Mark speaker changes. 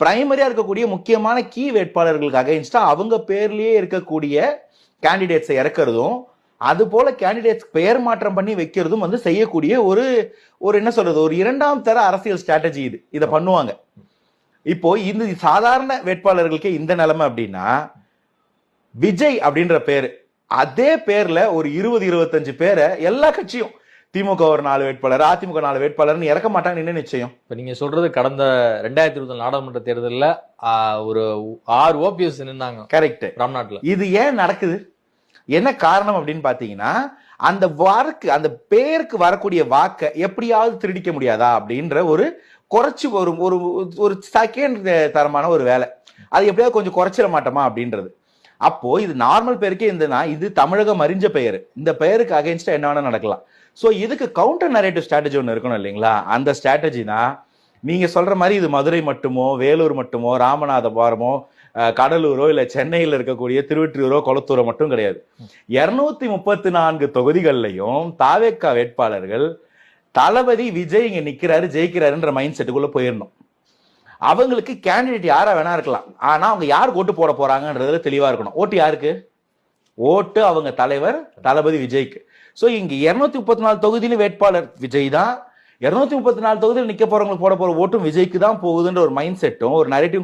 Speaker 1: பிரைமரியா இருக்கக்கூடிய முக்கியமான கீ வேட்பாளர்களுக்கு அகைன்ஸ்டா அவங்க பேர்லயே இருக்கக்கூடிய கேண்டிடேட்ஸை இறக்குறதும், அது போல கேண்டிடேட்ஸ் பெயர் மாற்றம் பண்ணி வைக்கிறதும் வந்து செய்யக்கூடிய ஒரு ஒரு என்ன சொல்றது, ஒரு இரண்டாம் தர அரசியல் ஸ்ட்ராட்டஜி இது. இதை பண்ணுவாங்க. இப்போ இந்த சாதாரண வேட்பாளர்களுக்கே இந்த நிலைமை அப்படின்னா, விஜய் அப்படின்ற பேரு, அதே பேர்ல ஒரு 20-25 பேரை எல்லா கட்சியும், திமுக ஒரு 4 வேட்பாளர், அதிமுக 4 வேட்பாளர்னு இறக்க மாட்டாங்க. என்ன நிச்சயம்?
Speaker 2: இப்ப நீங்க சொல்றது கடந்த 2024 நாடாளுமன்ற தேர்தலில் ஒரு 6 ஓபிஎஸ் நின்னாங்க. கரெக்ட். ராம்நாட்ல
Speaker 1: இது ஏன் நடக்குது? என்ன காரணம் அப்படின்னு பாத்தீங்கன்னா, அந்த வாக்கு, அந்த பேருக்கு வரக்கூடிய வாக்கை எப்படியாவது திருடிக்க முடியாதா அப்படின்ற ஒரு குறைச்சு ஒரு ஒரு ஒரு செகண்ட் தரமான ஒரு வேலை. அது எப்படியாவது கொஞ்சம் குறைச்சிட மாட்டோமா அப்படின்றது. அப்போ இது நார்மல் பேருக்கே இருந்ததுன்னா, இது தமிழகம் அறிஞ்ச பெயர், இந்த பெயருக்கு அகைன்ஸ்டா என்ன வேணா நடக்கலாம். ஸோ இதுக்கு கவுண்டர் நரேட்டிவ் ஸ்ட்ராட்டஜி ஒன்று இருக்கணும் இல்லைங்களா? அந்த ஸ்ட்ராட்டஜி தான் நீங்க சொல்ற மாதிரி இது மதுரை மட்டுமோ, வேலூர் மட்டுமோ, ராமநாதபுரமோ, கடலூரோ, இல்ல சென்னையில் இருக்கக்கூடிய திருவொற்றியூரோ, கொளத்தூரோ மட்டும் கிடையாது. 234 தொகுதிகள்லையும் தாவேக்கா வேட்பாளர்கள் தளபதி விஜய் இங்க நிக்கிறாரு, ஜெயிக்கிறாருன்ற மைண்ட் செட்டுக்குள்ள போயிடணும். அவங்களுக்கு கேண்டிடேட் யாரா வேணா இருக்கலாம், ஆனா அவங்க யாருக்கு ஓட்டு போட போறாங்கன்றதுல தெளிவா இருக்கணும். ஓட்டு யாருக்கு? ஓட்டு அவங்க தலைவர் தளபதி விஜய்க்கு. சோ இங்க 234 தொகுதியிலும் வேட்பாளர் விஜய் தான். 234 தொகுதியில் நிக்க போறவங்களுக்கு போட போற ஓட்டும் விஜய்க்கு தான் போகுதுன்ற ஒரு மைண்ட் செட்டும் ஒரு நரேட்டிவ்